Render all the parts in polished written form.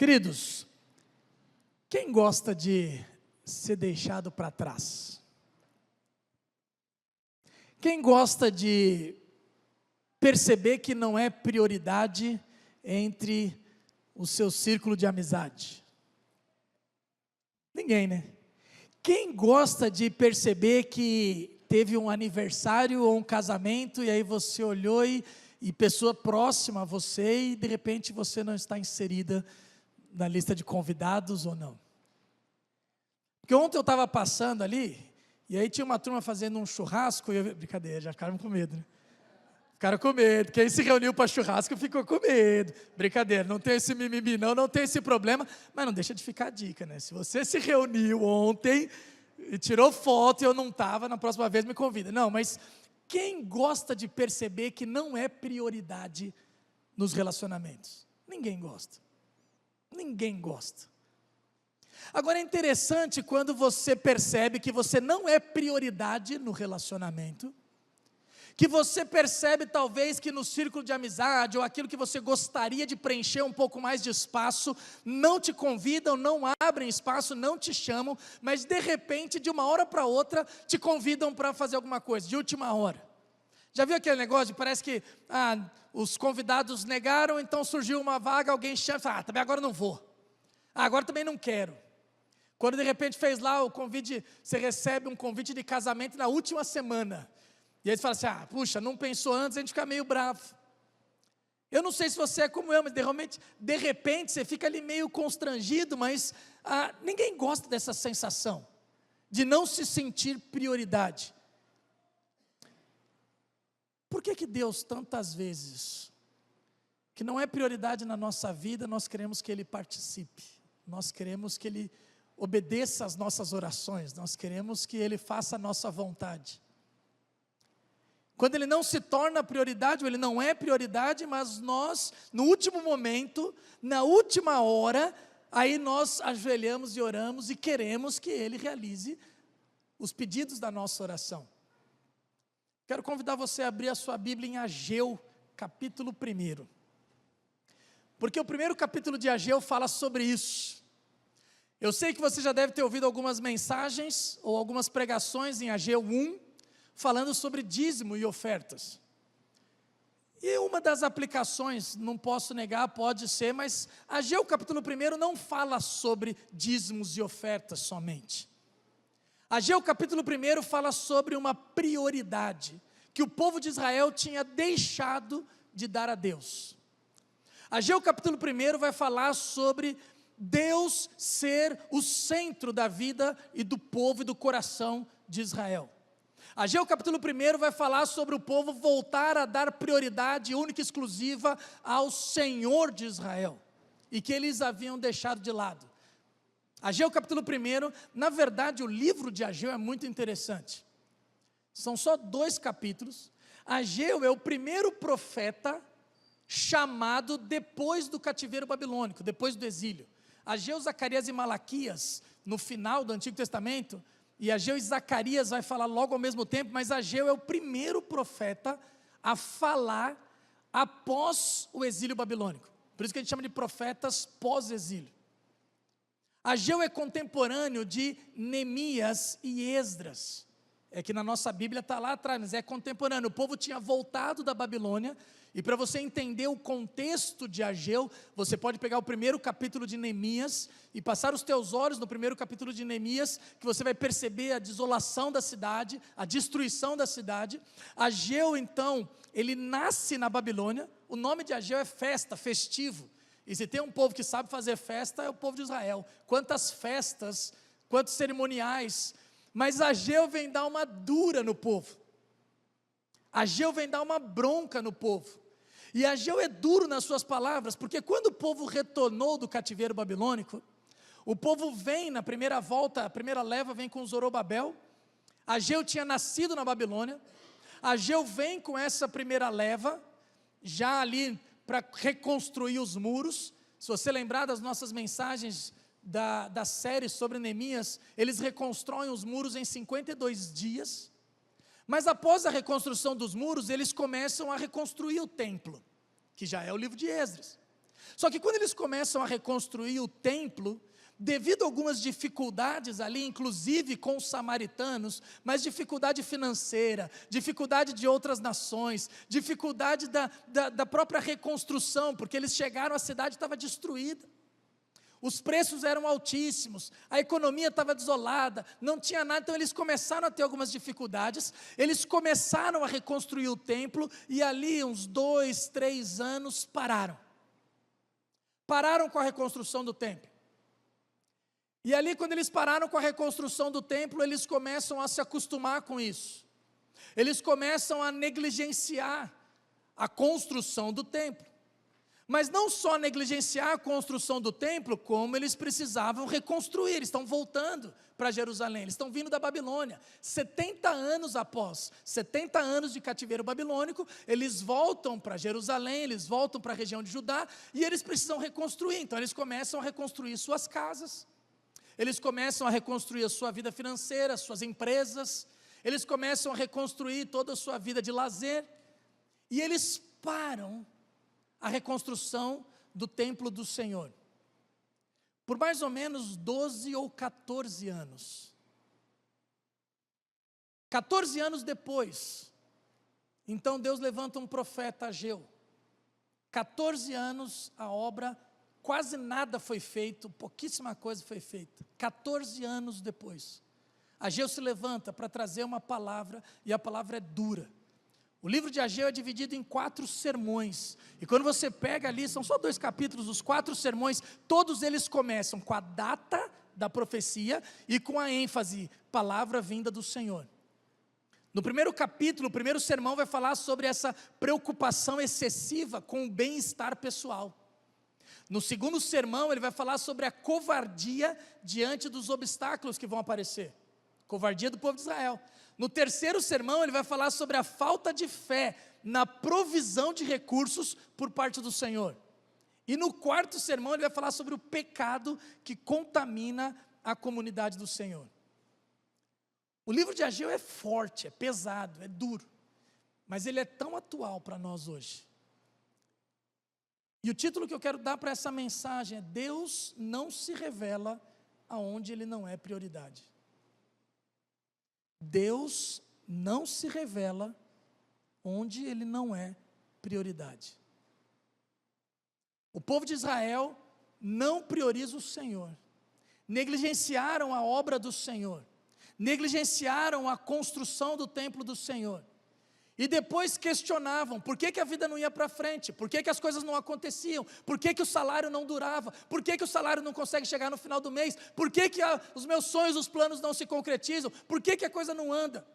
Queridos, quem gosta de ser deixado para trás? Quem gosta de perceber que não é prioridade entre o seu círculo de amizade? Ninguém, né? Quem gosta de perceber que teve um aniversário ou um casamento e aí você olhou e pessoa próxima a você e de repente você não está inserida na lista de convidados ou não? Porque ontem eu estava passando ali e aí tinha uma turma fazendo um churrasco e brincadeira, já ficaram com medo, né? Ficaram com medo, quem se reuniu para churrasco ficou com medo. Brincadeira, não tem esse mimimi não tem esse problema, mas não deixa de ficar a dica, né? Se você se reuniu ontem e tirou foto e eu não estava, na próxima vez me convida. Não, mas quem gosta de perceber que não é prioridade nos relacionamentos? Ninguém gosta. Ninguém gosta. Agora é interessante quando você percebe que você não é prioridade no relacionamento, que você percebe talvez que no círculo de amizade, ou aquilo que você gostaria de preencher um pouco mais de espaço, não te convidam, não abrem espaço, não te chamam, mas de repente, de uma hora para outra, te convidam para fazer alguma coisa, de última hora. Já viu aquele negócio de parece que os convidados negaram, então surgiu uma vaga, alguém chama e fala, também agora não vou, agora também não quero. Quando de repente fez lá o convite, você recebe um convite de casamento na última semana, e aí você fala assim, puxa, não pensou antes, a gente fica meio bravo. Eu não sei se você é como eu, mas de repente você fica ali meio constrangido, mas ninguém gosta dessa sensação, de não se sentir prioridade. Por que Deus tantas vezes, que não é prioridade na nossa vida, nós queremos que Ele participe, nós queremos que Ele obedeça às nossas orações, nós queremos que Ele faça a nossa vontade. Quando Ele não se torna prioridade, ou Ele não é prioridade, mas nós, no último momento, na última hora, aí nós ajoelhamos e oramos e queremos que Ele realize os pedidos da nossa oração. Quero convidar você a abrir a sua Bíblia em Ageu, capítulo 1. Porque o primeiro capítulo de Ageu fala sobre isso. Eu sei que você já deve ter ouvido algumas mensagens, ou algumas pregações em Ageu 1, falando sobre dízimo e ofertas. E uma das aplicações, não posso negar, pode ser, mas Ageu capítulo 1 não fala sobre dízimos e ofertas somente. Ageu capítulo 1 fala sobre uma prioridade, que o povo de Israel tinha deixado de dar a Deus. Ageu capítulo 1 vai falar sobre Deus ser o centro da vida e do povo e do coração de Israel. Ageu capítulo 1 vai falar sobre o povo voltar a dar prioridade única e exclusiva ao Senhor de Israel, e que eles haviam deixado de lado. Ageu capítulo 1, na verdade o livro de Ageu é muito interessante, são só 2 capítulos, Ageu é o primeiro profeta chamado depois do cativeiro babilônico, depois do exílio. Ageu, Zacarias e Malaquias, no final do Antigo Testamento, e Ageu e Zacarias vai falar logo ao mesmo tempo, mas Ageu é o primeiro profeta a falar após o exílio babilônico. Por isso que a gente chama de profetas pós-exílio. Ageu é contemporâneo de Neemias e Esdras. É que na nossa Bíblia está lá atrás, mas é contemporâneo. O povo tinha voltado da Babilônia, e para você entender o contexto de Ageu, você pode pegar o primeiro capítulo de Neemias, e passar os teus olhos no primeiro capítulo de Neemias, que você vai perceber a desolação da cidade, a destruição da cidade. Ageu então, ele nasce na Babilônia, o nome de Ageu é festa, festivo, e se tem um povo que sabe fazer festa, é o povo de Israel. Quantas festas, quantos cerimoniais, mas Ageu vem dar uma dura no povo, Ageu vem dar uma bronca no povo, e Ageu é duro nas suas palavras, porque quando o povo retornou do cativeiro babilônico, o povo vem na primeira volta, a primeira leva vem com Zorobabel, Ageu tinha nascido na Babilônia, Ageu vem com essa primeira leva, já ali para reconstruir os muros. Se você lembrar das nossas mensagens da série sobre Neemias, eles reconstroem os muros em 52 dias, mas após a reconstrução dos muros, eles começam a reconstruir o templo, que já é o livro de Esdras. Só que quando eles começam a reconstruir o templo, devido a algumas dificuldades ali, inclusive com os samaritanos, mas dificuldade financeira, dificuldade de outras nações, dificuldade da própria reconstrução, porque eles chegaram, a cidade estava destruída. Os preços eram altíssimos, a economia estava desolada, não tinha nada, então eles começaram a ter algumas dificuldades, eles começaram a reconstruir o templo, e ali uns 2, 3 anos pararam com a reconstrução do templo. E ali, quando eles pararam com a reconstrução do templo, eles começam a se acostumar com isso, eles começam a negligenciar a construção do templo. Mas não só negligenciar a construção do templo, como eles precisavam reconstruir, eles estão voltando para Jerusalém, eles estão vindo da Babilônia, 70 anos após, 70 anos de cativeiro babilônico, eles voltam para Jerusalém, eles voltam para a região de Judá, e eles precisam reconstruir, então eles começam a reconstruir suas casas, eles começam a reconstruir a sua vida financeira, suas empresas, eles começam a reconstruir toda a sua vida de lazer, e eles param a reconstrução do templo do Senhor, por mais ou menos 12 ou 14 anos. 14 anos depois, então Deus levanta um profeta, Ageu. 14 anos a obra, quase nada foi feito, pouquíssima coisa foi feita. 14 anos depois, Ageu se levanta para trazer uma palavra, e a palavra é dura. O livro de Ageu é dividido em 4 sermões, e quando você pega ali, são só 2 capítulos, os 4 sermões, todos eles começam com a data da profecia, e com a ênfase, palavra vinda do Senhor. No primeiro capítulo, o primeiro sermão vai falar sobre essa preocupação excessiva com o bem-estar pessoal. No segundo sermão, ele vai falar sobre a covardia diante dos obstáculos que vão aparecer, covardia do povo de Israel. No terceiro sermão, ele vai falar sobre a falta de fé na provisão de recursos por parte do Senhor. E no quarto sermão, ele vai falar sobre o pecado que contamina a comunidade do Senhor. O livro de Ageu é forte, é pesado, é duro, mas ele é tão atual para nós hoje. E o título que eu quero dar para essa mensagem é: Deus não se revela aonde Ele não é prioridade. Deus não se revela onde Ele não é prioridade. O povo de Israel não prioriza o Senhor, negligenciaram a obra do Senhor, negligenciaram a construção do templo do Senhor, e depois questionavam, por que a vida não ia para frente, por que as coisas não aconteciam, por que o salário não durava, por que o salário não consegue chegar no final do mês, por que os meus sonhos, os planos não se concretizam, por que a coisa não anda?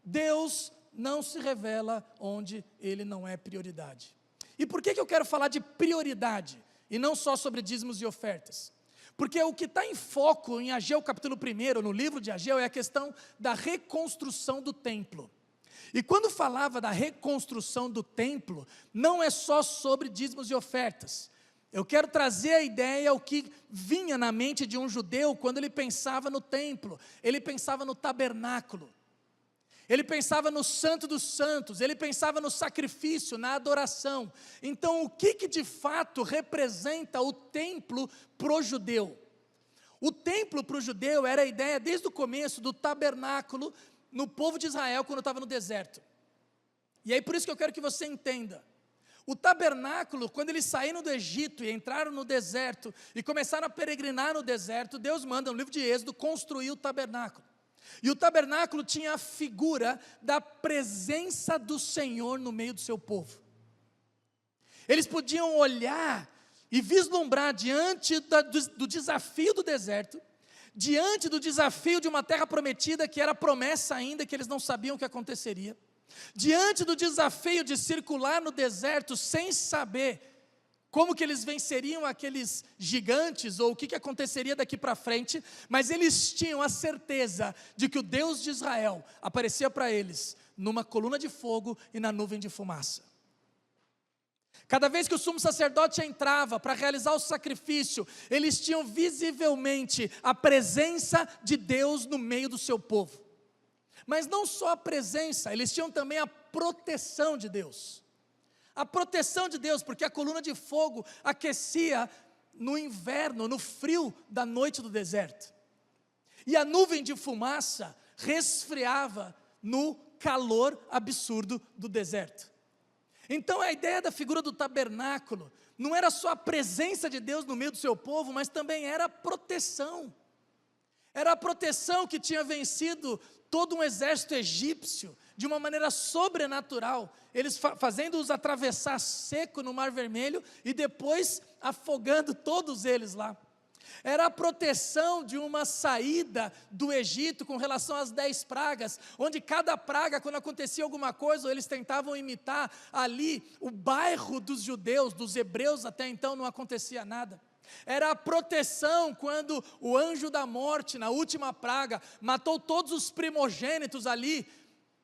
Deus não se revela onde Ele não é prioridade. E por que eu quero falar de prioridade, e não só sobre dízimos e ofertas? Porque o que está em foco em Ageu capítulo 1, no livro de Ageu, é a questão da reconstrução do templo. E quando falava da reconstrução do templo, não é só sobre dízimos e ofertas. Eu quero trazer a ideia, o que vinha na mente de um judeu quando ele pensava no templo, ele pensava no tabernáculo, ele pensava no santo dos santos, ele pensava no sacrifício, na adoração. Então, o que de fato representa o templo para o judeu? O templo para o judeu era a ideia desde o começo do tabernáculo no povo de Israel quando estava no deserto. E aí por isso que eu quero que você entenda. O tabernáculo, quando eles saíram do Egito e entraram no deserto e começaram a peregrinar no deserto, Deus manda no livro de Êxodo construir o tabernáculo. E o tabernáculo tinha a figura da presença do Senhor no meio do seu povo. Eles podiam olhar e vislumbrar diante do desafio do deserto, diante do desafio de uma terra prometida que era promessa ainda, que eles não sabiam o que aconteceria, diante do desafio de circular no deserto sem saber como que eles venceriam aqueles gigantes, ou o que aconteceria daqui para frente, mas eles tinham a certeza de que o Deus de Israel aparecia para eles numa coluna de fogo e na nuvem de fumaça. Cada vez que o sumo sacerdote entrava para realizar o sacrifício, eles tinham visivelmente a presença de Deus no meio do seu povo. Mas não só a presença, eles tinham também a proteção de Deus. A proteção de Deus, porque a coluna de fogo aquecia no inverno, no frio da noite do deserto. E a nuvem de fumaça resfriava no calor absurdo do deserto. Então a ideia da figura do tabernáculo não era só a presença de Deus no meio do seu povo, mas também era a proteção. Era a proteção que tinha vencido todo um exército egípcio, de uma maneira sobrenatural, eles fazendo-os atravessar seco no Mar Vermelho, e depois afogando todos eles lá. Era a proteção de uma saída do Egito com relação às 10 pragas, onde cada praga, quando acontecia alguma coisa, eles tentavam imitar ali o bairro dos judeus, dos hebreus até então não acontecia nada. Era a proteção quando o anjo da morte, na última praga, matou todos os primogênitos ali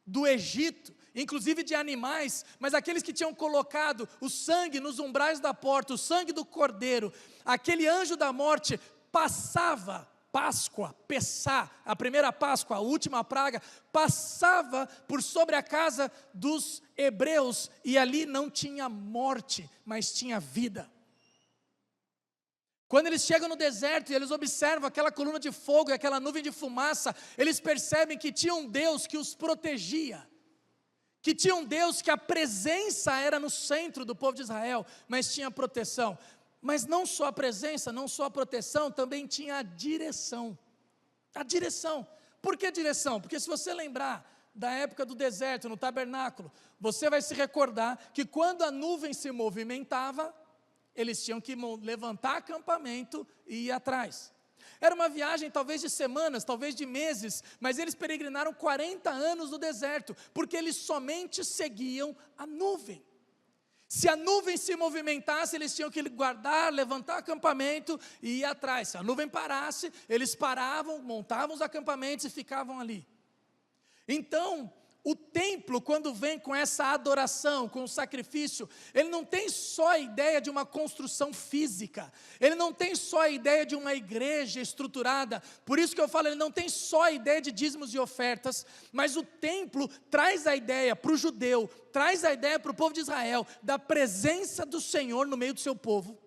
do Egito, inclusive de animais, mas aqueles que tinham colocado o sangue nos umbrais da porta, o sangue do cordeiro, aquele anjo da morte passava, Páscoa, Pessá, a primeira Páscoa, a última praga, passava por sobre a casa dos hebreus, e ali não tinha morte, mas tinha vida. Quando eles chegam no deserto e eles observam aquela coluna de fogo e aquela nuvem de fumaça, eles percebem que tinha um Deus que os protegia, que tinha um Deus que a presença era no centro do povo de Israel, mas tinha proteção. Mas não só a presença, não só a proteção, também tinha a direção. A direção. Por que direção? Porque se você lembrar da época do deserto, no tabernáculo, você vai se recordar que quando a nuvem se movimentava, eles tinham que levantar acampamento e ir atrás. Era uma viagem talvez de semanas, talvez de meses, mas eles peregrinaram 40 anos no deserto, porque eles somente seguiam a nuvem. Se a nuvem se movimentasse, eles tinham que guardar, levantar acampamento e ir atrás. Se a nuvem parasse, eles paravam, montavam os acampamentos e ficavam ali. Então, o templo, quando vem com essa adoração, com o sacrifício, ele não tem só a ideia de uma construção física, ele não tem só a ideia de uma igreja estruturada, por isso que eu falo, ele não tem só a ideia de dízimos e ofertas, mas o templo traz a ideia para o judeu, traz a ideia para o povo de Israel, da presença do Senhor no meio do seu povo,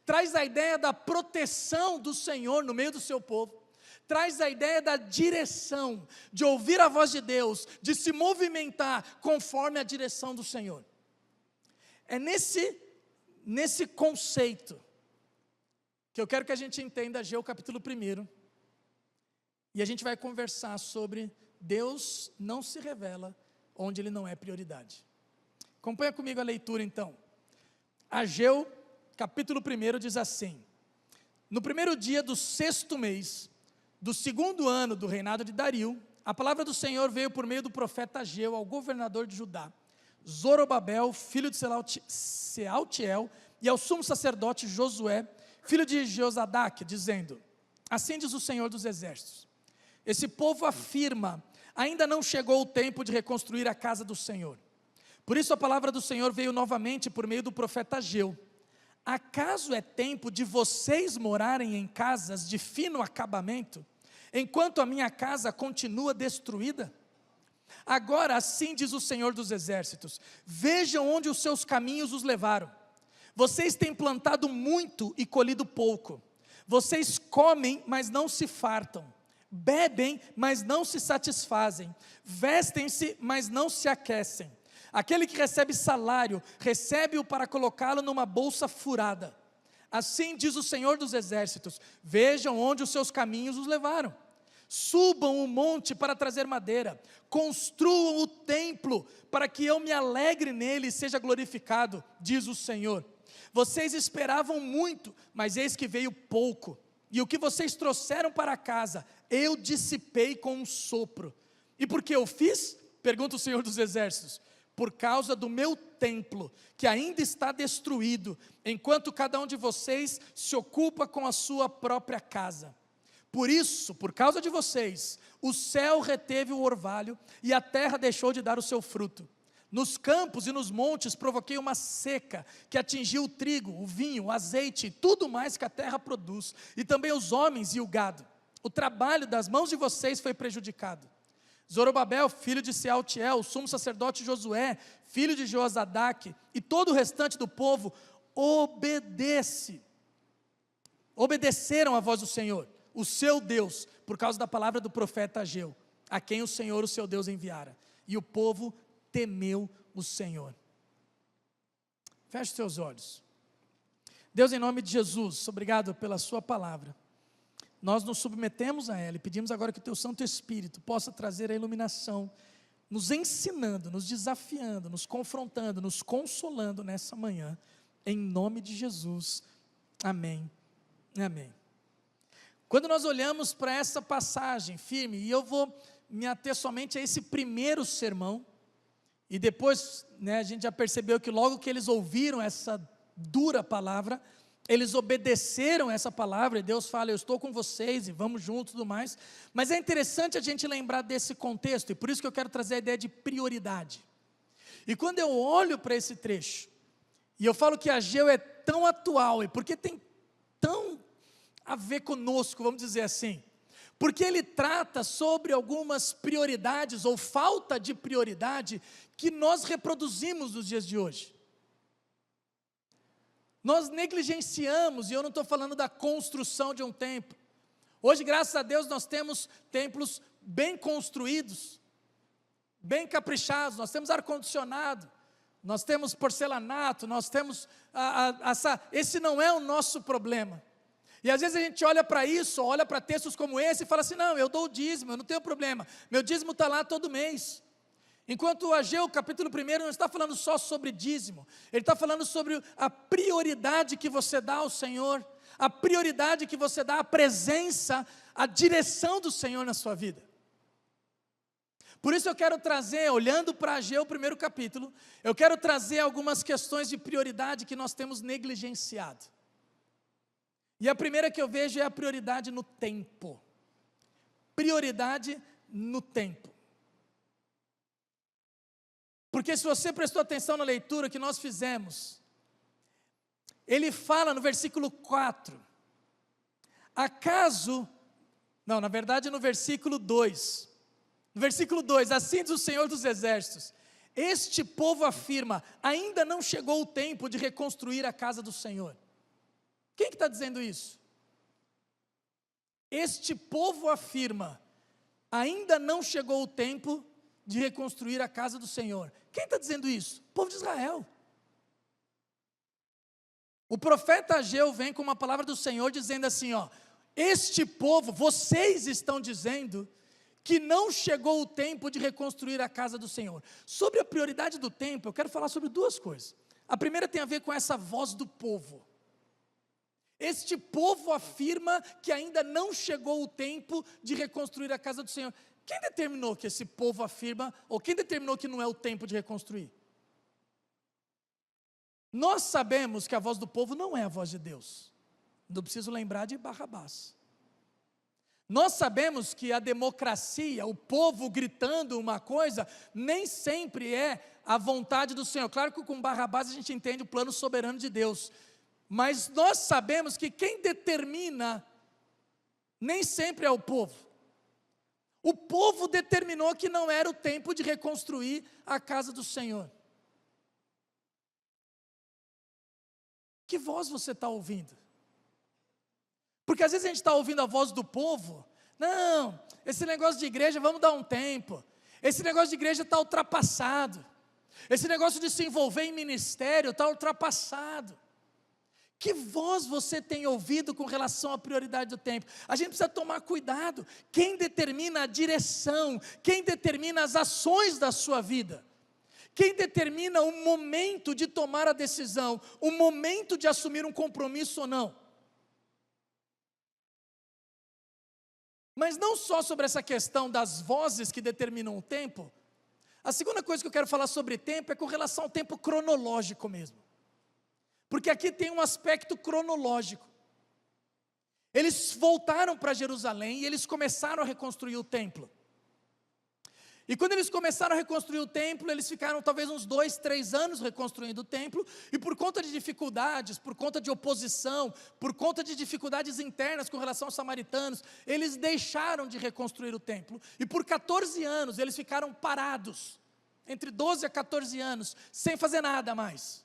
traz a ideia da proteção do Senhor no meio do seu povo, traz a ideia da direção, de ouvir a voz de Deus, de se movimentar conforme a direção do Senhor. É nesse conceito que eu quero que a gente entenda Ageu capítulo 1, e a gente vai conversar sobre Deus não se revela onde Ele não é prioridade. Acompanha comigo a leitura então. Ageu capítulo 1 diz assim: no primeiro dia do 6º mês, do 2º ano do reinado de Dario, a palavra do Senhor veio por meio do profeta Ageu ao governador de Judá, Zorobabel, filho de Sealtiel, e ao sumo sacerdote Josué, filho de Josadaque, dizendo: assim diz o Senhor dos exércitos, esse povo afirma, ainda não chegou o tempo de reconstruir a casa do Senhor. Por isso a palavra do Senhor veio novamente por meio do profeta Ageu: acaso é tempo de vocês morarem em casas de fino acabamento, enquanto a minha casa continua destruída? Agora assim diz o Senhor dos exércitos: vejam onde os seus caminhos os levaram. Vocês têm plantado muito e colhido pouco. Vocês comem, mas não se fartam. Bebem, mas não se satisfazem. Vestem-se, mas não se aquecem. Aquele que recebe salário, recebe-o para colocá-lo numa bolsa furada. Assim diz o Senhor dos exércitos: vejam onde os seus caminhos os levaram. Subam o monte para trazer madeira, construam o templo, para que eu me alegre nele e seja glorificado, diz o Senhor. Vocês esperavam muito, mas eis que veio pouco, e o que vocês trouxeram para casa, eu dissipei com um sopro. E por que eu fiz? Pergunta o Senhor dos exércitos: por causa do meu templo, que ainda está destruído, enquanto cada um de vocês se ocupa com a sua própria casa. Por isso, por causa de vocês, o céu reteve o orvalho, e a terra deixou de dar o seu fruto. Nos campos e nos montes provoquei uma seca, que atingiu o trigo, o vinho, o azeite, e tudo mais que a terra produz, e também os homens e o gado. O trabalho das mãos de vocês foi prejudicado. Zorobabel, filho de Sealtiel, o sumo sacerdote Josué, filho de Joazadaque, e todo o restante do povo obedeceram à voz do Senhor, o seu Deus, por causa da palavra do profeta Ageu, a quem o Senhor, o seu Deus, enviara. E o povo temeu o Senhor. Feche seus olhos. Deus, em nome de Jesus, obrigado pela sua palavra. Nós nos submetemos a ela e pedimos agora que o teu Santo Espírito possa trazer a iluminação, nos ensinando, nos desafiando, nos confrontando, nos consolando nessa manhã, em nome de Jesus. Amém. Amém. Quando nós olhamos para essa passagem firme, e eu vou me ater somente a esse primeiro sermão, e depois, a gente já percebeu que logo que eles ouviram essa dura palavra, eles obedeceram essa palavra, e Deus fala, eu estou com vocês, e vamos juntos e tudo mais. Mas é interessante a gente lembrar desse contexto, e por isso que eu quero trazer a ideia de prioridade. E quando eu olho para esse trecho, e eu falo que Ageu é tão atual, e porque tem tão a ver conosco, vamos dizer assim, porque ele trata sobre algumas prioridades, ou falta de prioridade, que nós reproduzimos nos dias de hoje. Nós negligenciamos, e eu não estou falando da construção de um templo. Hoje, graças a Deus, nós temos templos bem construídos, bem caprichados, nós temos ar-condicionado, nós temos porcelanato, nós temos, esse não é o nosso problema. E às vezes a gente olha para isso, olha para textos como esse e fala assim, não, eu dou o dízimo, eu não tenho problema, meu dízimo está lá todo mês. Enquanto o Ageu, capítulo 1, não está falando só sobre dízimo, ele está falando sobre a prioridade que você dá ao Senhor, a prioridade que você dá à presença, à direção do Senhor na sua vida. Por isso eu quero trazer, olhando para Ageu, 1º capítulo, eu quero trazer algumas questões de prioridade que nós temos negligenciado. E a primeira que eu vejo é a prioridade no tempo. Prioridade no tempo. Porque se você prestou atenção na leitura que nós fizemos, ele fala no versículo 4, na verdade no versículo 2, assim diz o Senhor dos Exércitos, este povo afirma, ainda não chegou o tempo de reconstruir a casa do Senhor. Quem que está dizendo isso? Este povo afirma, ainda não chegou o tempo de reconstruir a casa do Senhor. Quem está dizendo isso? O povo de Israel. O profeta Ageu vem com uma palavra do Senhor dizendo assim, este povo, vocês estão dizendo que não chegou o tempo de reconstruir a casa do Senhor. Sobre a prioridade do tempo, eu quero falar sobre duas coisas. A primeira tem a ver com essa voz do povo. Este povo afirma que ainda não chegou o tempo de reconstruir a casa do Senhor. Quem determinou que esse povo afirma, ou quem determinou que não é o tempo de reconstruir? Nós sabemos que a voz do povo não é a voz de Deus. Não preciso lembrar de Barrabás. Nós sabemos que a democracia, o povo gritando uma coisa, nem sempre é a vontade do Senhor. Claro que com Barrabás a gente entende o plano soberano de Deus. Mas nós sabemos que quem determina nem sempre é o povo. O povo determinou que não era o tempo de reconstruir a casa do Senhor. Que voz você está ouvindo? Porque às vezes a gente está ouvindo a voz do povo, não, esse negócio de igreja, vamos dar um tempo, esse negócio de igreja está ultrapassado, esse negócio de se envolver em ministério está ultrapassado. Que voz você tem ouvido com relação à prioridade do tempo? A gente precisa tomar cuidado. Quem determina a direção, quem determina as ações da sua vida, quem determina o momento de tomar a decisão, o momento de assumir um compromisso ou não. Mas não só sobre essa questão das vozes que determinam o tempo, a segunda coisa que eu quero falar sobre tempo é com relação ao tempo cronológico mesmo. Porque aqui tem um aspecto cronológico. Eles voltaram para Jerusalém e eles começaram a reconstruir o templo. E quando eles começaram a reconstruir o templo, eles ficaram talvez uns 2, 3 anos reconstruindo o templo, e por conta de dificuldades, por conta de oposição, por conta de dificuldades internas com relação aos samaritanos, eles deixaram de reconstruir o templo, e por 14 anos eles ficaram parados, entre 12 a 14 anos, sem fazer nada mais.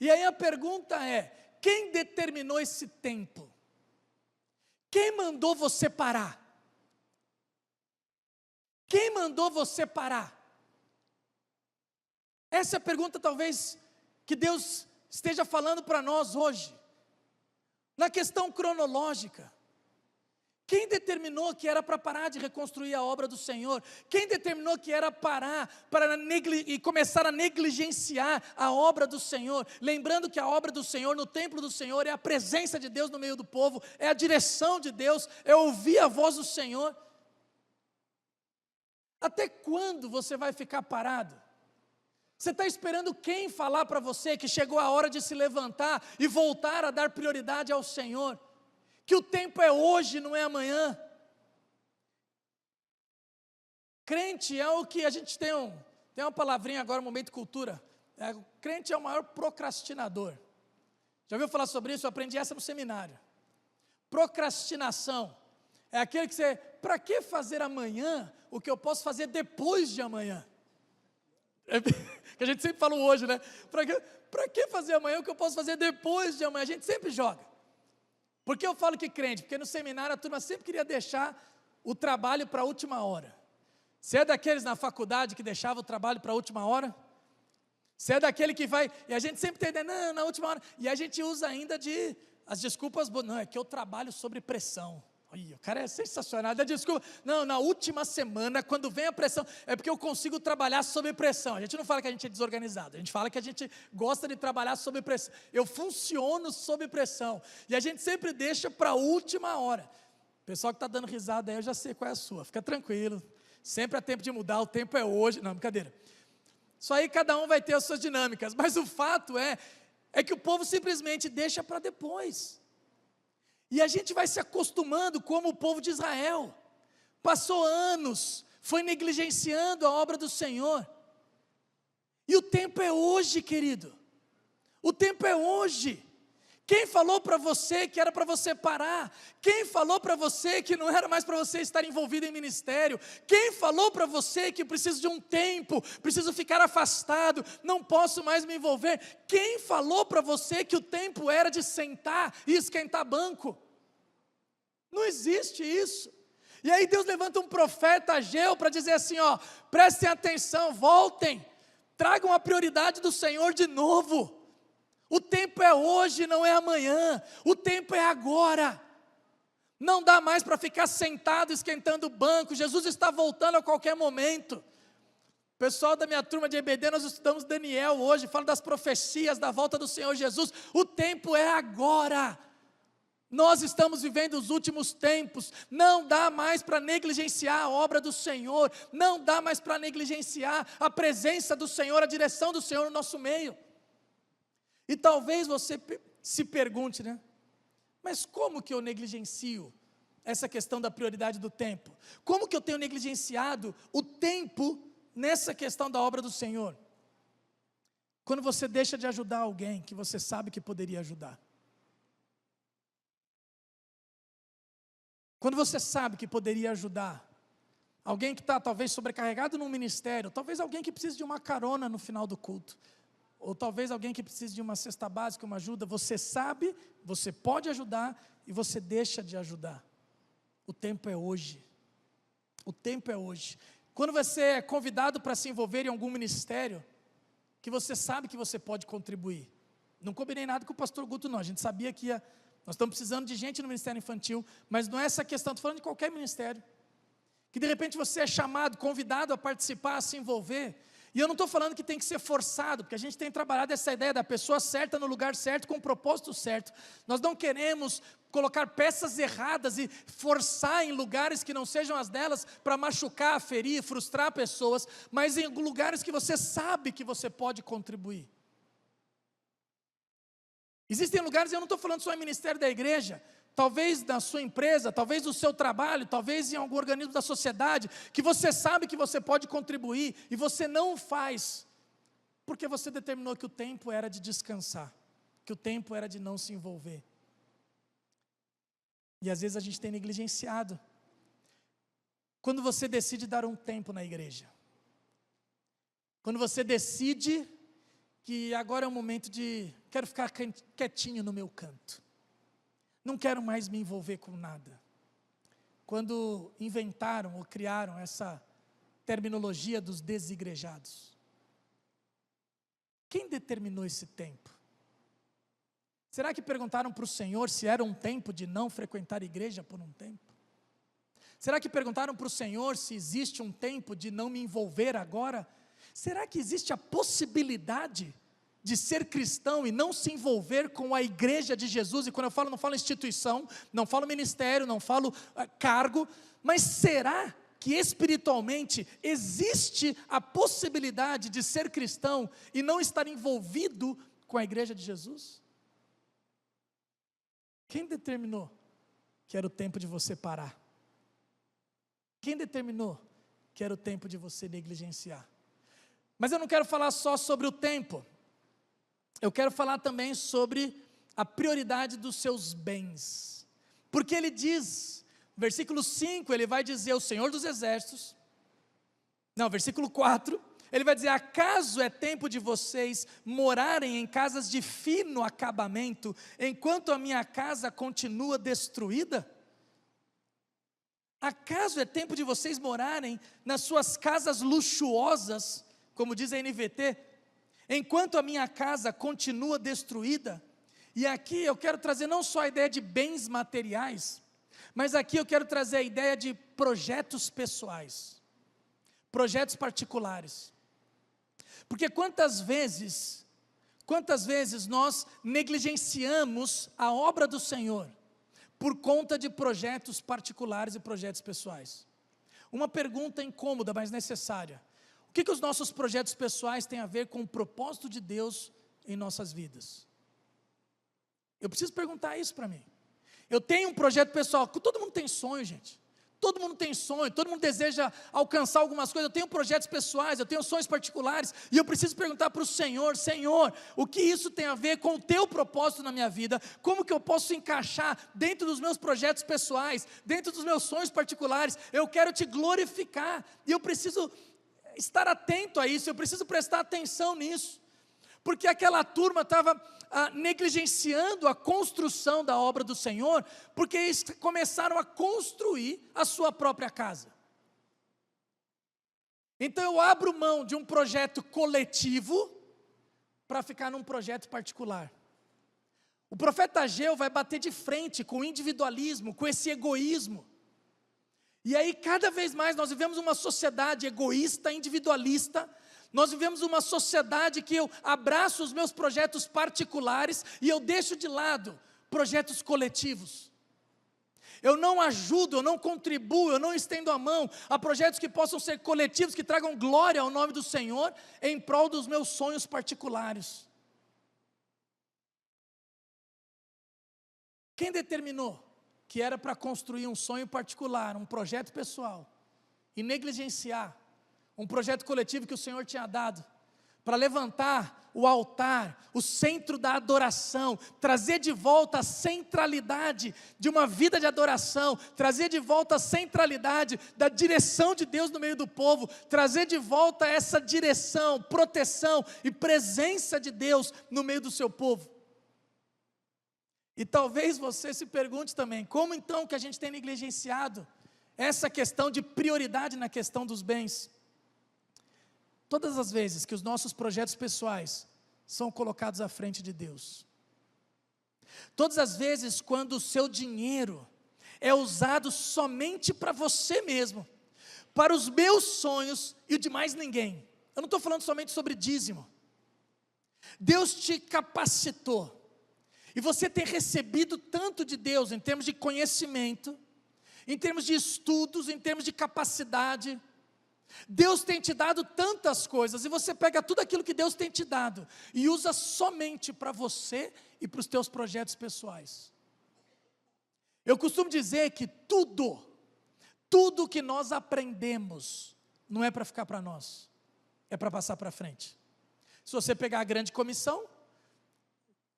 E aí a pergunta é, quem determinou esse tempo? Quem mandou você parar? Quem mandou você parar? Essa é a pergunta talvez que Deus esteja falando para nós hoje. Na questão cronológica, quem determinou que era para parar de reconstruir a obra do Senhor? Quem determinou que era parar e começar a negligenciar a obra do Senhor? Lembrando que a obra do Senhor no templo do Senhor é a presença de Deus no meio do povo, é a direção de Deus, é ouvir a voz do Senhor. Até quando você vai ficar parado? Você está esperando quem falar para você que chegou a hora de se levantar e voltar a dar prioridade ao Senhor? Que o tempo é hoje, não é amanhã. Crente é o que a gente tem uma palavrinha agora, momento cultura. O crente é o maior procrastinador. Já ouviu falar sobre isso? Eu aprendi essa no seminário. Procrastinação é aquele que você, para que fazer amanhã o que eu posso fazer depois de amanhã? Que a gente sempre fala hoje, né? Para que fazer amanhã o que eu posso fazer depois de amanhã? A gente sempre joga. Por que eu falo que crente? Porque no seminário a turma sempre queria deixar o trabalho para a última hora. Você é daqueles na faculdade que deixava o trabalho para a última hora? Você é daquele que vai, e a gente sempre tem ideia, não, na última hora, e a gente usa ainda as desculpas, não, é que eu trabalho sob pressão. Olha, o cara é sensacional, dá desculpa, não, na última semana, quando vem a pressão, é porque eu consigo trabalhar sob pressão. A gente não fala que a gente é desorganizado, a gente fala que a gente gosta de trabalhar sob pressão. Eu funciono sob pressão, e a gente sempre deixa para a última hora. O pessoal que está dando risada aí, eu já sei qual é a sua, fica tranquilo, sempre há tempo de mudar, o tempo é hoje, não, brincadeira. Isso aí cada um vai ter as suas dinâmicas, mas o fato é que o povo simplesmente deixa para depois. E a gente vai se acostumando como o povo de Israel. Passou anos, foi negligenciando a obra do Senhor. E o tempo é hoje, querido. O tempo é hoje. Quem falou para você que era para você parar? Quem falou para você que não era mais para você estar envolvido em ministério? Quem falou para você que preciso de um tempo, preciso ficar afastado, não posso mais me envolver? Quem falou para você que o tempo era de sentar e esquentar banco? Não existe isso. E aí Deus levanta um profeta Ageu para dizer assim, ó, prestem atenção, voltem, tragam a prioridade do Senhor de novo. O tempo é hoje, não é amanhã. O tempo é agora. Não dá mais para ficar sentado esquentando o banco. Jesus está voltando a qualquer momento. Pessoal da minha turma de EBD, nós estudamos Daniel hoje, fala das profecias da volta do Senhor Jesus. O tempo é agora. Nós estamos vivendo os últimos tempos. Não dá mais para negligenciar a obra do Senhor. Não dá mais para negligenciar a presença do Senhor, a direção do Senhor no nosso meio. E talvez você se pergunte, né? Mas como que eu negligencio essa questão da prioridade do tempo? Como que eu tenho negligenciado o tempo nessa questão da obra do Senhor? Quando você deixa de ajudar alguém que você sabe que poderia ajudar. Quando você sabe que poderia ajudar alguém que está talvez sobrecarregado num ministério, talvez alguém que precisa de uma carona no final do culto, ou talvez alguém que precise de uma cesta básica, uma ajuda, você sabe, você pode ajudar e você deixa de ajudar. O tempo é hoje. O tempo é hoje. Quando você é convidado para se envolver em algum ministério, que você sabe que você pode contribuir. Não combinei nada com o pastor Guto não, a gente sabia que nós estamos precisando de gente no ministério infantil, mas não é essa questão, estou falando de qualquer ministério. Que de repente você é chamado, convidado a participar, a se envolver. E eu não estou falando que tem que ser forçado, porque a gente tem trabalhado essa ideia da pessoa certa no lugar certo, com o propósito certo. Nós não queremos colocar peças erradas e forçar em lugares que não sejam as delas, para machucar, ferir, frustrar pessoas, mas em lugares que você sabe que você pode contribuir. Existem lugares, eu não estou falando só em ministério da igreja, talvez na sua empresa, talvez no seu trabalho, talvez em algum organismo da sociedade, que você sabe que você pode contribuir e você não o faz, porque você determinou que o tempo era de descansar, que o tempo era de não se envolver. E às vezes a gente tem negligenciado. Quando você decide dar um tempo na igreja, quando você decide que agora é o momento de, quero ficar quietinho no meu canto, não quero mais me envolver com nada. Quando inventaram ou criaram essa terminologia dos desigrejados, quem determinou esse tempo? Será que perguntaram para o Senhor se era um tempo de não frequentar a igreja por um tempo? Será que perguntaram para o Senhor se existe um tempo de não me envolver agora? Será que existe a possibilidade de ser cristão e não se envolver com a igreja de Jesus? E quando eu falo, não falo instituição, não falo ministério, não falo cargo, mas será que espiritualmente existe a possibilidade de ser cristão e não estar envolvido com a igreja de Jesus? Quem determinou que era o tempo de você parar? Quem determinou que era o tempo de você negligenciar? Mas eu não quero falar só sobre o tempo, eu quero falar também sobre a prioridade dos seus bens, porque ele diz, versículo 5, ele vai dizer, o Senhor dos Exércitos, versículo 4, ele vai dizer, acaso é tempo de vocês morarem em casas de fino acabamento, enquanto a minha casa continua destruída? Acaso é tempo de vocês morarem nas suas casas luxuosas, como diz a NVT, enquanto a minha casa continua destruída? E aqui eu quero trazer não só a ideia de bens materiais, mas aqui eu quero trazer a ideia de projetos pessoais, projetos particulares. Porque quantas vezes nós negligenciamos a obra do Senhor por conta de projetos particulares e projetos pessoais? Uma pergunta incômoda, mas necessária: o que os nossos projetos pessoais têm a ver com o propósito de Deus em nossas vidas? Eu preciso perguntar isso para mim. Eu tenho um projeto pessoal, todo mundo tem sonho, gente. Todo mundo tem sonho, todo mundo deseja alcançar algumas coisas. Eu tenho projetos pessoais, eu tenho sonhos particulares, e eu preciso perguntar para o Senhor: Senhor, o que isso tem a ver com o teu propósito na minha vida? Como que eu posso encaixar dentro dos meus projetos pessoais, dentro dos meus sonhos particulares? Eu quero te glorificar, e eu preciso estar atento a isso, eu preciso prestar atenção nisso, porque aquela turma estava negligenciando a construção da obra do Senhor, porque eles começaram a construir a sua própria casa. Então eu abro mão de um projeto coletivo para ficar num projeto particular. O profeta Ageu vai bater de frente com o individualismo, com esse egoísmo. E aí cada vez mais nós vivemos uma sociedade egoísta, individualista. Nós vivemos uma sociedade que eu abraço os meus projetos particulares e eu deixo de lado projetos coletivos. Eu não ajudo, eu não contribuo, eu não estendo a mão a projetos que possam ser coletivos, que tragam glória ao nome do Senhor, em prol dos meus sonhos particulares. Quem determinou que era para construir um sonho particular, um projeto pessoal, e negligenciar um projeto coletivo que o Senhor tinha dado, para levantar o altar, o centro da adoração, trazer de volta a centralidade de uma vida de adoração, trazer de volta a centralidade da direção de Deus no meio do povo, trazer de volta essa direção, proteção e presença de Deus no meio do seu povo. E talvez você se pergunte também, como então que a gente tem negligenciado essa questão de prioridade na questão dos bens? Todas as vezes que os nossos projetos pessoais são colocados à frente de Deus, todas as vezes quando o seu dinheiro é usado somente para você mesmo, para os meus sonhos e o de mais ninguém. Eu não estou falando somente sobre dízimo. Deus te capacitou, e você tem recebido tanto de Deus em termos de conhecimento, em termos de estudos, em termos de capacidade. Deus tem te dado tantas coisas, e você pega tudo aquilo que Deus tem te dado e usa somente para você e para os teus projetos pessoais. Eu costumo dizer que tudo que nós aprendemos, não é para ficar para nós, é para passar para frente. Se você pegar a grande comissão,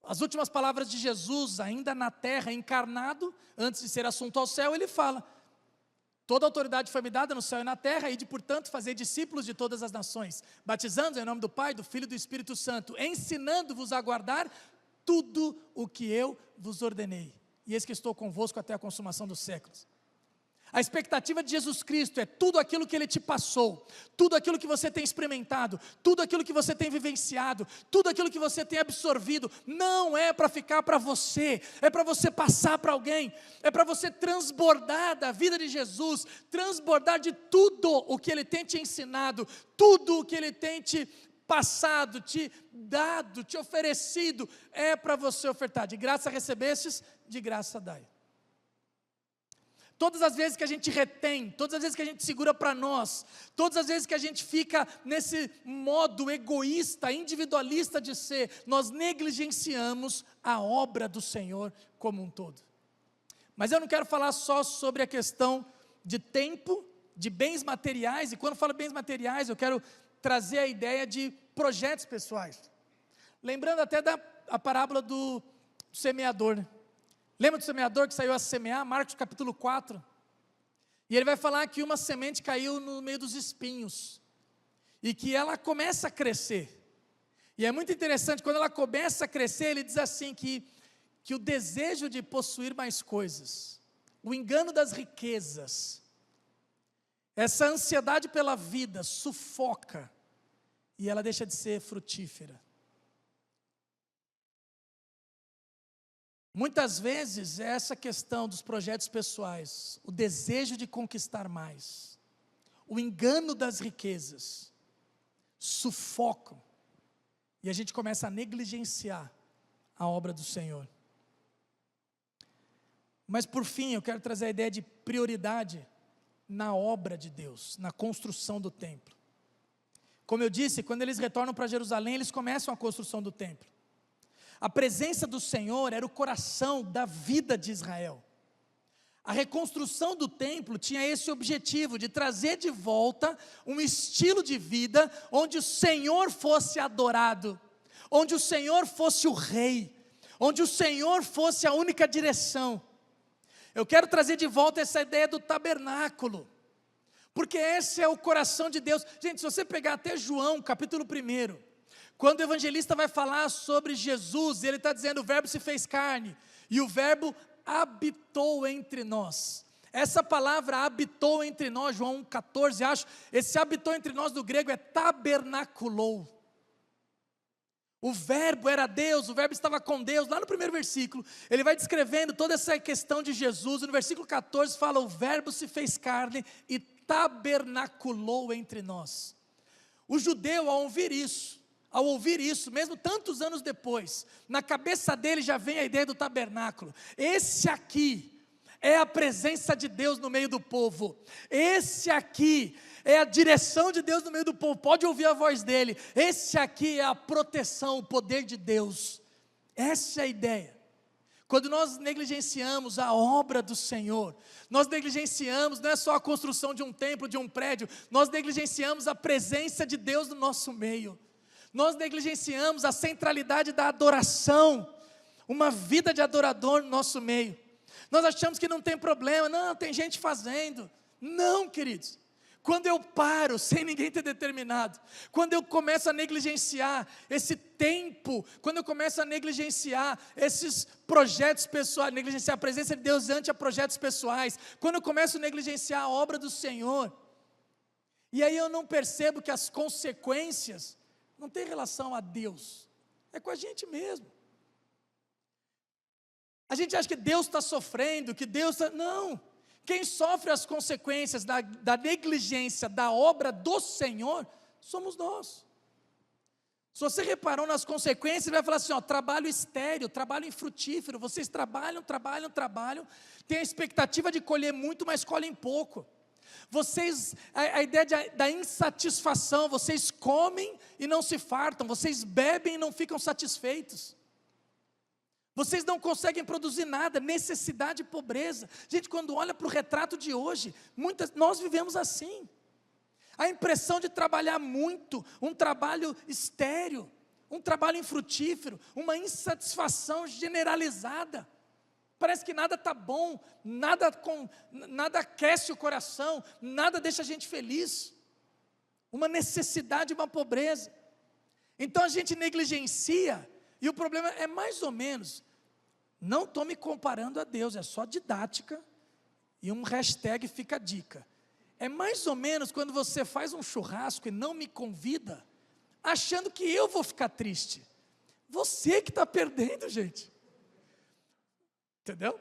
as últimas palavras de Jesus, ainda na terra, encarnado, antes de ser assunto ao céu, ele fala: toda autoridade foi me dada no céu e na terra, e de, portanto, fazer discípulos de todas as nações, batizando-os em nome do Pai, do Filho e do Espírito Santo, ensinando-vos a guardar tudo o que eu vos ordenei. E eis que estou convosco até a consumação dos séculos. A expectativa de Jesus Cristo é tudo aquilo que Ele te passou, tudo aquilo que você tem experimentado, tudo aquilo que você tem vivenciado, tudo aquilo que você tem absorvido, não é para ficar para você, é para você passar para alguém, é para você transbordar da vida de Jesus, transbordar de tudo o que Ele tem te ensinado, tudo o que Ele tem te passado, te dado, te oferecido, é para você ofertar. De graça recebestes, de graça dai. Todas as vezes que a gente retém, todas as vezes que a gente segura para nós, todas as vezes que a gente fica nesse modo egoísta, individualista de ser, nós negligenciamos a obra do Senhor como um todo. Mas eu não quero falar só sobre a questão de tempo, de bens materiais, e quando eu falo bens materiais, eu quero trazer a ideia de projetos pessoais. Lembrando até da parábola do semeador, né? Lembra do semeador que saiu a semear? Marcos capítulo 4. E ele vai falar que uma semente caiu no meio dos espinhos. E que ela começa a crescer. E é muito interessante, quando ela começa a crescer, ele diz assim que o desejo de possuir mais coisas, o engano das riquezas, essa ansiedade pela vida sufoca. E ela deixa de ser frutífera. Muitas vezes é essa questão dos projetos pessoais, o desejo de conquistar mais, o engano das riquezas, sufocam, e a gente começa a negligenciar a obra do Senhor. Mas por fim, eu quero trazer a ideia de prioridade na obra de Deus, na construção do templo. Como eu disse, quando eles retornam para Jerusalém, eles começam a construção do templo. A presença do Senhor era o coração da vida de Israel. A reconstrução do templo tinha esse objetivo, de trazer de volta um estilo de vida, onde o Senhor fosse adorado, onde o Senhor fosse o rei, onde o Senhor fosse a única direção. Eu quero trazer de volta essa ideia do tabernáculo, porque esse é o coração de Deus. Gente, se você pegar até João, capítulo 1, quando o evangelista vai falar sobre Jesus, ele está dizendo: o verbo se fez carne, e o verbo habitou entre nós. Essa palavra habitou entre nós, João 1,14, acho, esse habitou entre nós do grego é tabernaculou. O verbo era Deus, o verbo estava com Deus. Lá no primeiro versículo, ele vai descrevendo toda essa questão de Jesus, e no versículo 14 fala: o verbo se fez carne e tabernaculou entre nós. O judeu, ao ouvir isso, mesmo tantos anos depois, na cabeça dele já vem a ideia do tabernáculo. Esse aqui é a presença de Deus no meio do povo. Esse aqui é a direção de Deus no meio do povo. Pode ouvir a voz dele. Esse aqui é a proteção, o poder de Deus. Essa é a ideia. Quando nós negligenciamos a obra do Senhor, nós negligenciamos, não é só a construção de um templo, de um prédio, nós negligenciamos a presença de Deus no nosso meio. Nós negligenciamos a centralidade da adoração, uma vida de adorador no nosso meio. Nós achamos que não tem problema, não, tem gente fazendo. Não, queridos. Quando eu paro, sem ninguém ter determinado, quando eu começo a negligenciar esse tempo, quando eu começo a negligenciar esses projetos pessoais, negligenciar a presença de Deus ante a projetos pessoais, quando eu começo a negligenciar a obra do Senhor, e aí eu não percebo que as consequências não tem relação a Deus, é com a gente mesmo. A gente acha que Deus está sofrendo, que Deus está... Não, quem sofre as consequências da negligência da obra do Senhor, somos nós. Se você reparou nas consequências, ele vai falar assim, ó, trabalho estéril, trabalho infrutífero, vocês trabalham, têm a expectativa de colher muito, mas colhem pouco. Vocês, a ideia da insatisfação, vocês comem e não se fartam, vocês bebem e não ficam satisfeitos. Vocês não conseguem produzir nada, necessidade e pobreza. Gente, quando olha para o retrato de hoje, nós vivemos assim. A impressão de trabalhar muito, um trabalho estéril, um trabalho infrutífero, uma insatisfação generalizada. Parece que nada está bom, nada aquece o coração, nada deixa a gente feliz. Uma necessidade e uma pobreza. Então a gente negligencia, e o problema é mais ou menos, não estou me comparando a Deus, é só didática, e um hashtag fica a dica. É mais ou menos quando você faz um churrasco e não me convida, achando que eu vou ficar triste. Você que está perdendo, gente. Entendeu?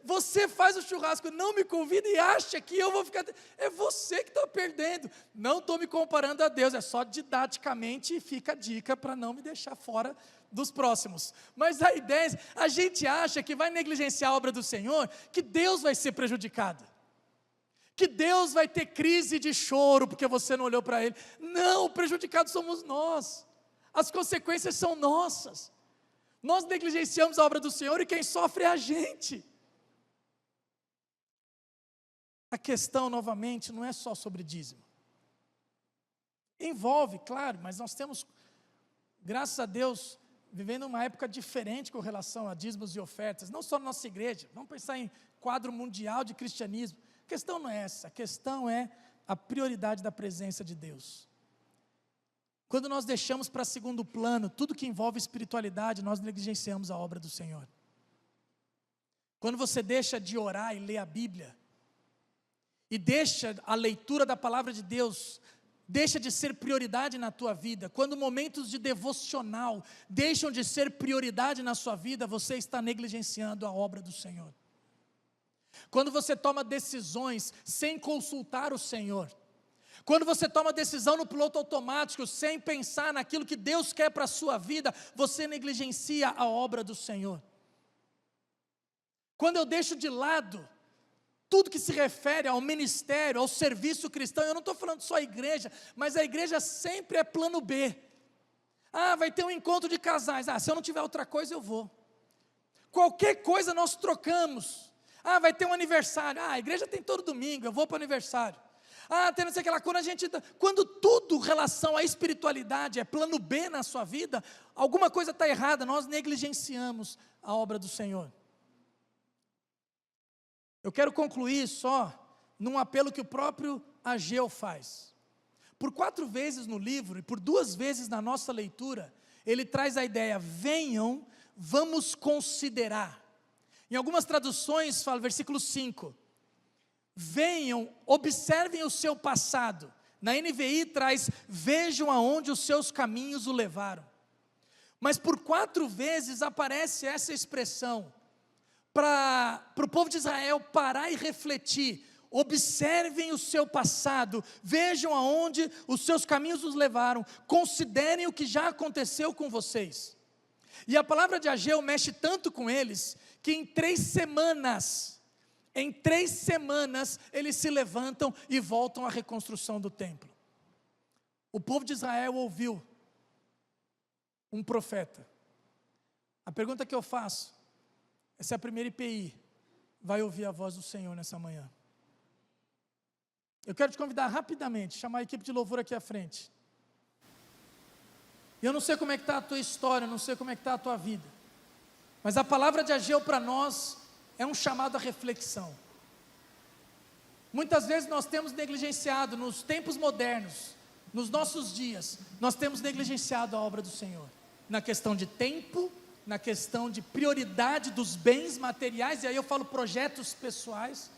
Você faz o churrasco, não me convida e acha que eu vou ficar... É você que está perdendo. Não estou me comparando a Deus, é só didaticamente, fica a dica para não me deixar fora dos próximos. Mas a ideia é, a gente acha que vai negligenciar a obra do Senhor, que Deus vai ser prejudicado. Que Deus vai ter crise de choro, porque você não olhou para Ele. Não, o prejudicado somos nós. As consequências são nossas. Nós negligenciamos a obra do Senhor e quem sofre é a gente. A questão, novamente, não é só sobre dízimo. Envolve, claro, mas nós temos, graças a Deus, vivendo uma época diferente com relação a dízimos e ofertas, não só na nossa igreja, vamos pensar em quadro mundial de cristianismo. A questão não é essa, a questão é a prioridade da presença de Deus. Quando nós deixamos para segundo plano tudo que envolve espiritualidade, nós negligenciamos a obra do Senhor. Quando você deixa de orar e ler a Bíblia, e deixa a leitura da palavra de Deus, deixa de ser prioridade na tua vida, quando momentos de devocional deixam de ser prioridade na sua vida, você está negligenciando a obra do Senhor. Quando você toma decisões sem consultar o Senhor, quando você toma decisão no piloto automático, sem pensar naquilo que Deus quer para a sua vida, você negligencia a obra do Senhor. Quando eu deixo de lado tudo que se refere ao ministério, ao serviço cristão, eu não estou falando só a igreja, mas a igreja sempre é plano B. Vai ter um encontro de casais, se eu não tiver outra coisa eu vou. Qualquer coisa nós trocamos. Vai ter um aniversário, a igreja tem todo domingo, eu vou para o aniversário. Tem não sei aquela coisa, quando tudo relação à espiritualidade é plano B na sua vida, alguma coisa está errada, nós negligenciamos a obra do Senhor. Eu quero concluir só num apelo que o próprio Ageu faz. Por 4 vezes no livro e por 2 vezes na nossa leitura, ele traz a ideia, venham, vamos considerar. Em algumas traduções fala, versículo 5, venham, observem o seu passado. Na NVI traz, vejam aonde os seus caminhos o levaram. Mas por 4 vezes aparece essa expressão, para o povo de Israel parar e refletir, observem o seu passado, vejam aonde os seus caminhos os levaram, considerem o que já aconteceu com vocês. E a palavra de Ageu mexe tanto com eles, que em 3 semanas, eles se levantam e voltam à reconstrução do templo. O povo de Israel ouviu um profeta. A pergunta que eu faço, é se a primeira IPI vai ouvir a voz do Senhor nessa manhã. Eu quero te convidar rapidamente, chamar a equipe de louvor aqui à frente. Eu não sei como é que está a tua história, não sei como é que está a tua vida, mas a palavra de Ageu para nós é um chamado à reflexão. Muitas vezes nós temos negligenciado, nos tempos modernos, nos nossos dias, nós temos negligenciado a obra do Senhor, na questão de tempo, na questão de prioridade dos bens materiais, e aí eu falo projetos pessoais,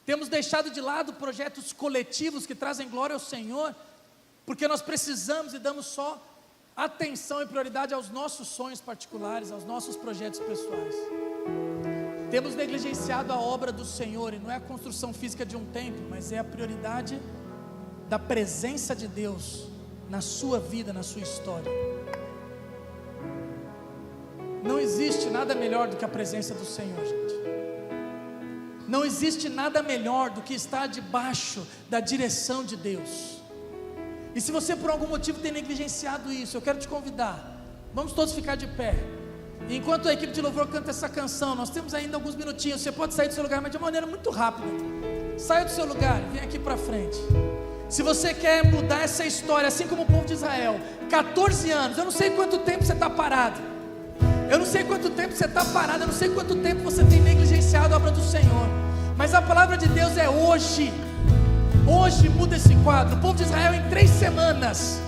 temos deixado de lado projetos coletivos que trazem glória ao Senhor, porque nós precisamos e damos só atenção e prioridade aos nossos sonhos particulares, aos nossos projetos pessoais. Temos negligenciado a obra do Senhor, e não é a construção física de um templo, mas é a prioridade da presença de Deus na sua vida, na sua história. Não existe nada melhor do que a presença do Senhor, gente. Não existe nada melhor do que estar debaixo da direção de Deus. E se você por algum motivo tem negligenciado isso, eu quero te convidar, vamos todos ficar de pé. Enquanto a equipe de louvor canta essa canção, nós temos ainda alguns minutinhos. Você pode sair do seu lugar, mas de uma maneira muito rápida. Saia do seu lugar, vem aqui para frente. Se você quer mudar essa história, assim como o povo de Israel, 14 anos, eu não sei quanto tempo você está parado, eu não sei quanto tempo você está parado, eu não sei quanto tempo você tem negligenciado a obra do Senhor, mas a palavra de Deus é hoje. Hoje muda esse quadro. O povo de Israel em 3 semanas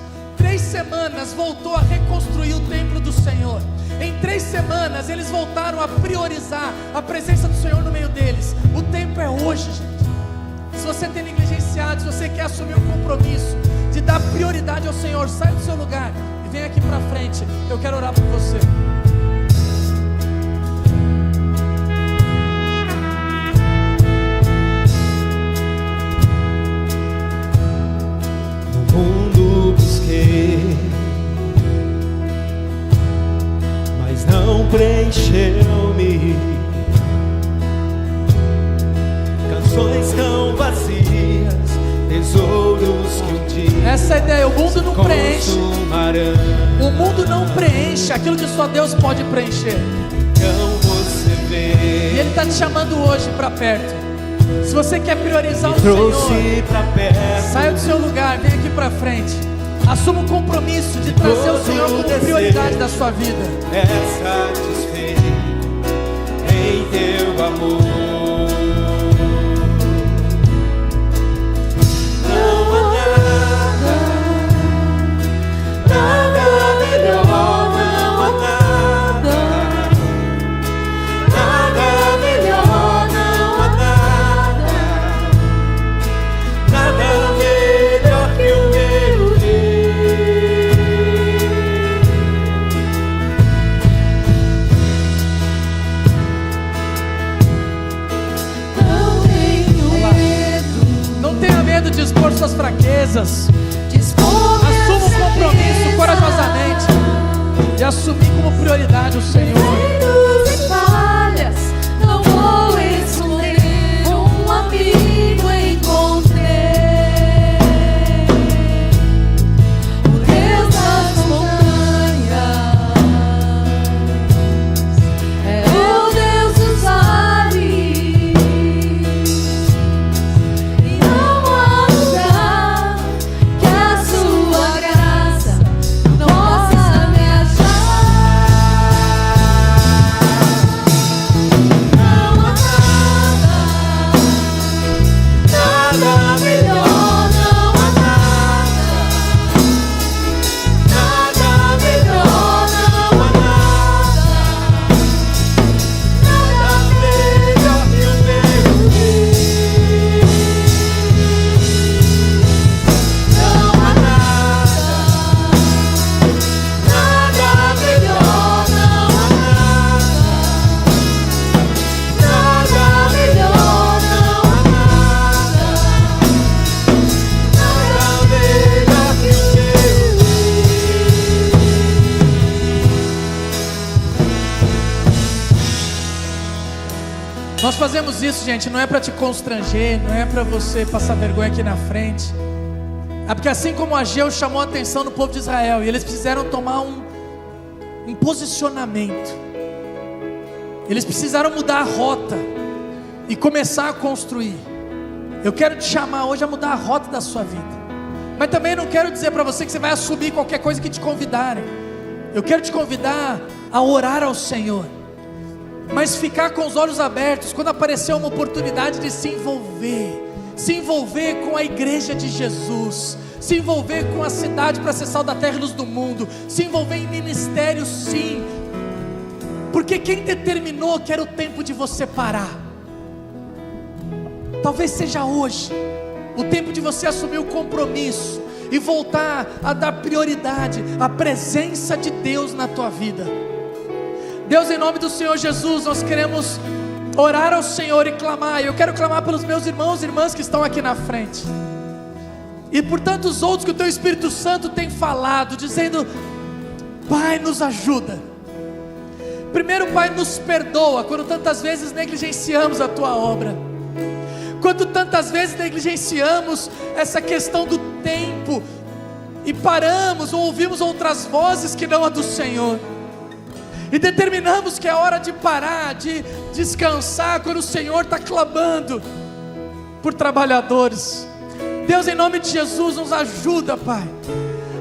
voltou a reconstruir o templo do Senhor. Em 3 semanas eles voltaram a priorizar a presença do Senhor no meio deles. O tempo é hoje, gente. Se você tem negligenciado, se você quer assumir um compromisso de dar prioridade ao Senhor, sai do seu lugar e vem aqui para frente. Eu quero orar por você. No mundo busquei, mas não preencheu-me. Canções tão vazias, tesouros que um dia. Essa é a ideia. O mundo não preenche. O mundo não preenche aquilo que só Deus pode preencher. Então você vê. E Ele está te chamando hoje para perto. Se você quer priorizar o trouxe Senhor, pra perto. saia do seu lugar, vem aqui para frente. Assuma o compromisso de trazer o Senhor como prioridade da sua vida. É satisfeito em teu amor. Não há nada melhor, não há nada melhor, não há nada melhor que o meu Deus. Não tenha medo de expor suas fraquezas. Assuma um compromisso corajosamente de assumir como prioridade o Senhor. Não vou esconder, um amigo encontrei, o Deus das montanhas, é o Deus dos vales, e não há lugar que a sua graça não possa me achar. Não há nada melhor, não há nada melhor, não há nada melhor que o meu Deus. Não há nada melhor, não há nada melhor, não há nada melhor que o meu Nós fazemos isso, gente, não é para te constranger, não é para você passar vergonha aqui na frente. É porque assim como Ageu chamou a atenção do povo de Israel, e eles precisaram tomar um posicionamento. Eles precisaram mudar a rota e começar a construir. Eu quero te chamar hoje a mudar a rota da sua vida. Mas também não quero dizer para você que você vai assumir qualquer coisa que te convidarem. Eu quero te convidar a orar ao Senhor, mas ficar com os olhos abertos quando aparecer uma oportunidade de se envolver com a igreja de Jesus, se envolver com a cidade para ser sal da terra e luz do mundo, se envolver em ministério, sim, porque quem determinou que era o tempo de você parar? Talvez seja hoje o tempo de você assumir o compromisso e voltar a dar prioridade à presença de Deus na tua vida. Deus, em nome do Senhor Jesus, nós queremos orar ao Senhor e clamar. Eu quero clamar pelos meus irmãos e irmãs que estão aqui na frente, e por tantos outros que o Teu Espírito Santo tem falado, dizendo: Pai, nos ajuda. Primeiro, Pai, nos perdoa quando tantas vezes negligenciamos a Tua obra, quando tantas vezes negligenciamos essa questão do tempo e paramos ou ouvimos outras vozes que não a do Senhor. e determinamos que é hora de parar, de descansar, quando o Senhor está clamando por trabalhadores. Deus, em nome de Jesus, nos ajuda, Pai,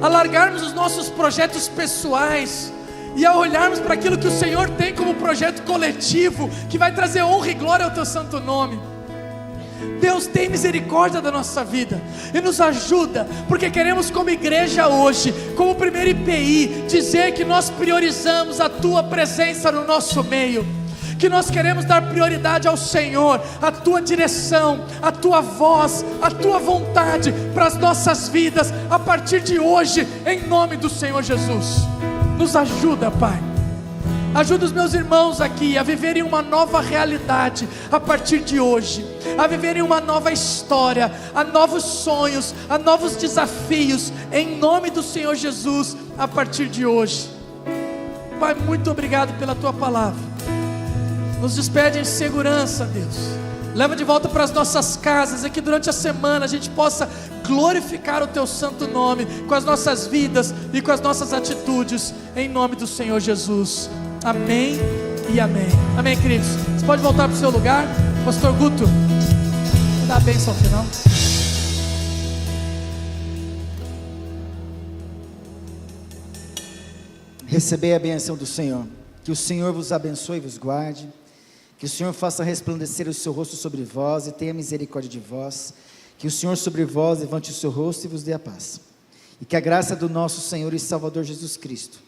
a largarmos os nossos projetos pessoais e a olharmos para aquilo que o Senhor tem como projeto coletivo, que vai trazer honra e glória ao Teu santo nome. Deus, tem misericórdia da nossa vida e nos ajuda, porque queremos como igreja hoje, como primeiro IPI, dizer que nós priorizamos a Tua presença no nosso meio, que nós queremos dar prioridade ao Senhor, a Tua direção, a Tua voz, a Tua vontade para as nossas vidas, a partir de hoje, em nome do Senhor Jesus. Nos ajuda, Pai. Ajuda os meus irmãos aqui a viverem uma nova realidade a partir de hoje, a viverem uma nova história, a novos sonhos, a novos desafios, em nome do Senhor Jesus, a partir de hoje. Pai, muito obrigado pela Tua palavra. Nos despede em segurança, Deus. Leva de volta para as nossas casas, e que durante a semana a gente possa glorificar o Teu santo nome com as nossas vidas e com as nossas atitudes, em nome do Senhor Jesus. Amém e amém. Amém, queridos. Você pode voltar para o seu lugar. Pastor Guto, vou dar a bênção ao final. Recebei a bênção do Senhor. Que o Senhor vos abençoe e vos guarde. Que o Senhor faça resplandecer o seu rosto sobre vós e tenha misericórdia de vós. Que o Senhor sobre vós levante o seu rosto e vos dê a paz. E que a graça do nosso Senhor e Salvador Jesus Cristo,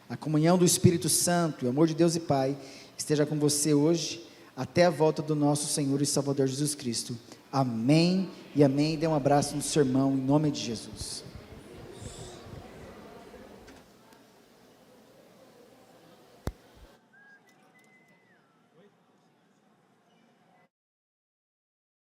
a comunhão do Espírito Santo e o amor de Deus e Pai esteja com você hoje, até a volta do nosso Senhor e Salvador Jesus Cristo. Amém e amém. Dê um abraço no seu irmão, em nome de Jesus.